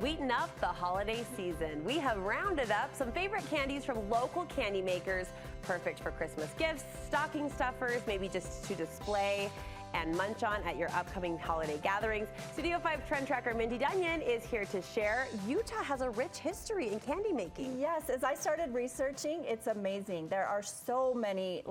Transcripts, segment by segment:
sweeten up the holiday season. We have rounded up some favorite candies from local candy makers, perfect for Christmas gifts, stocking stuffers, maybe just to display and munch on at your upcoming holiday gatherings. Studio 5 Trend Tracker Mindy Dunyon is here to share. Utah has a rich history in candy making. Yes, as I started researching, it's amazing. There are so many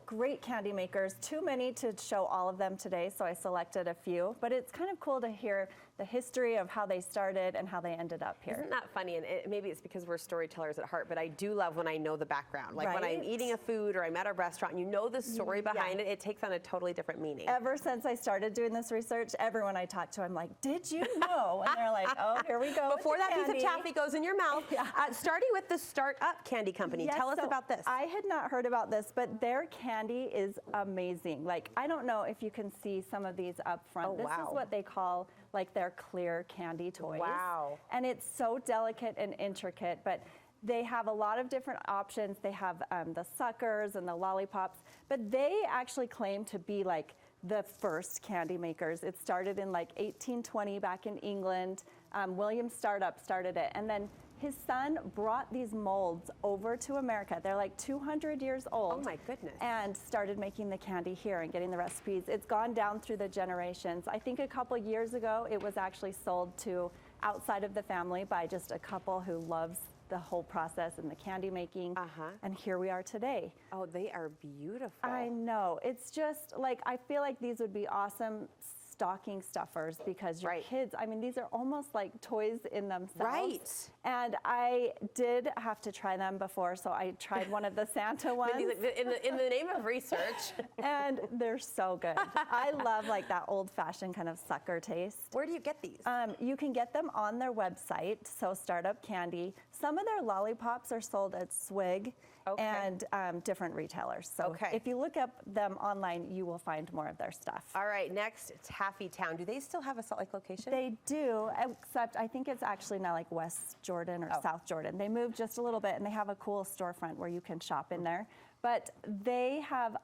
great candy makers, too many to show all of them today, so I selected a few. But it's kind of cool to hear the history of how they started and how they ended up here. Isn't that funny? And maybe it's because we're storytellers at heart, but I do love when I know the background. Like when I'm eating a food or I'm at a restaurant and you know the story behind it, it takes on a totally different meaning. Ever since I started doing this research, everyone I talk to, I'm like, did you know? And they're like, oh, here we go. Before that piece of taffy goes in your mouth, starting with the Startup Candy Company. Yes, Tell us about this. I had not heard about this, but their candy is amazing. Like, I don't know if you can see some of these up front. Oh, this is what they call their clear candy toys. Wow. And it's so delicate and intricate, but they have a lot of different options. They have the suckers and the lollipops, but they actually claim to be like the first candy makers. It started in 1820 back in England. William Startup started it, and then his son brought these molds over to America. They're like 200 years old. Oh my goodness. And started making the candy here and getting the recipes. It's gone down through the generations. I think a couple years ago, it was actually sold to outside of the family by just a couple who loves the whole process and the candy making. And here we are today. Oh, they are beautiful. I know. It's just I feel like these would be awesome stocking stuffers because your kids, I mean, these are almost like toys in themselves. Right. And I did have to try them before, so I tried one of the Santa ones. In the name of research. And they're so good. I love that old-fashioned kind of sucker taste. Where do you get these? You can get them on their website, so Startup Candy. Some of their lollipops are sold at Swig and different retailers. So if you look up them online, you will find more of their stuff. All right, next, Taffy Town. Do they still have a Salt Lake location? They do, except I think it's actually now West Jordan or South Jordan. They moved just a little bit, and they have a cool storefront where you can shop in there. But they have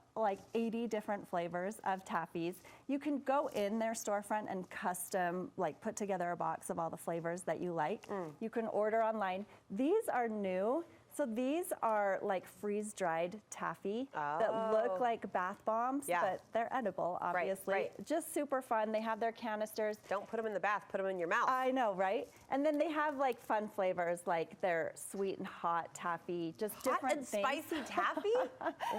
80 different flavors of taffies. You can go in their storefront and custom, put together a box of all the flavors that you like. You can order online. These are new. So these are freeze-dried taffy that look like bath bombs, but they're edible, obviously. Right. Just super fun. They have their canisters. Don't put them in the bath, put them in your mouth. I know, right? And then they have fun flavors, like their sweet and hot taffy, just different things. Hot and spicy taffy?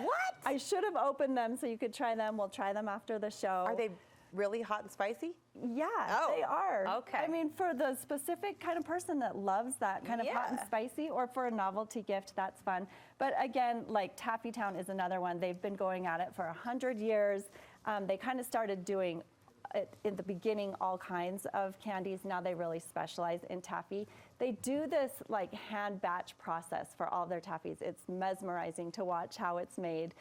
What? I should have opened them so you could try them. We'll try them after the show. Are they really hot and spicy? Yeah, they are. Okay. I mean, for the specific kind of person that loves that kind of hot and spicy, or for a novelty gift, that's fun. But again, Taffy Town is another one. They've been going at it for 100 years. They kind of started doing in the beginning all kinds of candies. Now they really specialize in taffy. They do this hand batch process for all their taffies. It's mesmerizing to watch how it's made.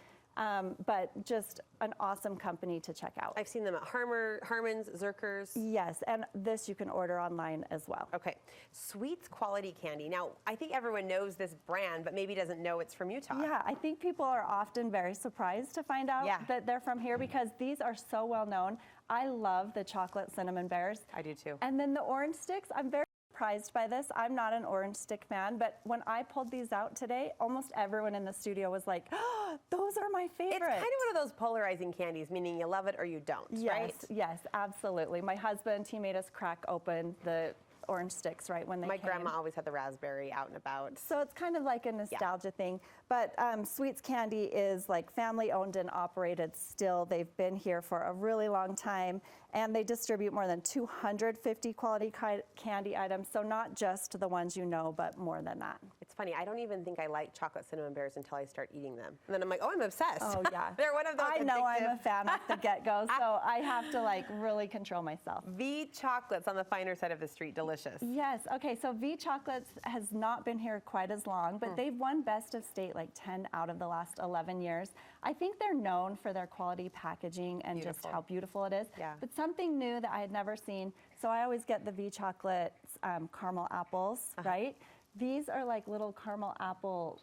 But just an awesome company to check out. I've seen them at Harmon's, Zerkers. Yes, and this you can order online as well. Okay, Sweets Quality Candy. Now, I think everyone knows this brand, but maybe doesn't know it's from Utah. Yeah, I think people are often very surprised to find out that they're from here because these are so well known. I love the chocolate cinnamon bears. I do too. And then the orange sticks, I'm very surprised by this. I'm not an orange stick fan, but when I pulled these out today, almost everyone in the studio was like, oh, those are my favorite. It's kind of one of those polarizing candies, meaning you love it or you don't, right? Yes, absolutely. My husband, he made us crack open the orange sticks right when they came. My grandma always had the raspberry out and about. So it's kind of like a nostalgia thing. But Sweets Candy is family owned and operated still. They've been here for a really long time, and they distribute more than 250 quality candy items. So not just the ones you know, but more than that. It's funny, I don't even think I like chocolate cinnamon bears until I start eating them. And then I'm like, oh, I'm obsessed. Oh yeah. They're one of those I know I'm a fan at the get-go, so I have to really control myself. V Chocolates on the finer side of the street, delicious. Yes, okay, so V Chocolates has not been here quite as long, but they've won Best of State 10 out of the last 11 years. I think they're known for their quality packaging and just how beautiful it is. Yeah. But something new that I had never seen, so I always get the V Chocolates caramel apples, right? These are little caramel apple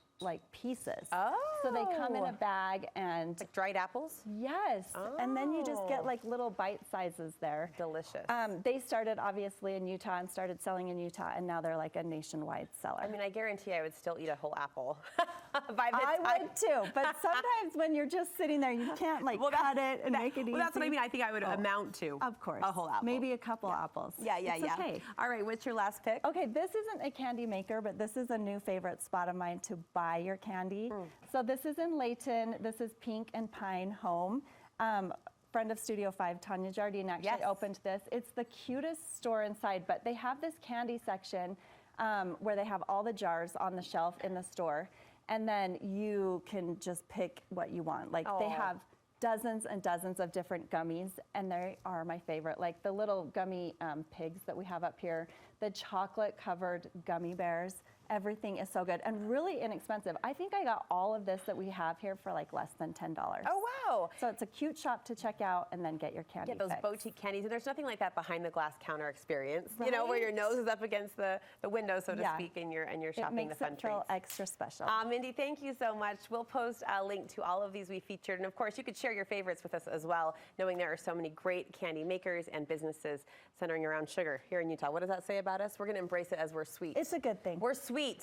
pieces. Oh. So they come in a bag and Like dried apples? yes, and then you just get like little bite sizes there. Delicious. They started obviously in Utah and started selling in Utah, and now they're like a nationwide seller. I mean, I guarantee I would still eat a whole apple by the I time. would too, but sometimes when you're just sitting there, you can't like cut it and make it easy. Well, that's what I mean. I think I would amount to. Of course. A whole apple. Maybe a couple apples. Yeah, yeah, It's yeah. okay. All right, what's your last pick? Okay, this isn't a candy maker, but this is a new favorite spot of mine to buy your candy. So this is in Layton. This is Pink and Pine Home. Friend of Studio 5, Tanya Jardine, actually opened this. It's the cutest store inside, but they have this candy section where they have all the jars on the shelf in the store, and then you can just pick what you want. Like they have dozens and dozens of different gummies, and they are my favorite. Like the little gummy pigs that we have up here, the chocolate covered gummy bears. Everything is so good and really inexpensive. I think I got all of this that we have here for like less than $10. Oh, wow. So it's a cute shop to check out and then get your candy Get those fix. boutique candies. And there's nothing like that behind the glass counter experience, you know, where your nose is up against the window, so to speak, and you're shopping the fun It makes it feel treats. extra special. Mindy, thank you so much. We'll post a link to all of these we featured. And of course, you could share your favorites with us as well, knowing there are so many great candy makers and businesses centering around sugar here in Utah. What does that say about us? We're going to embrace it as we're sweet. It's a good thing. We're sweet.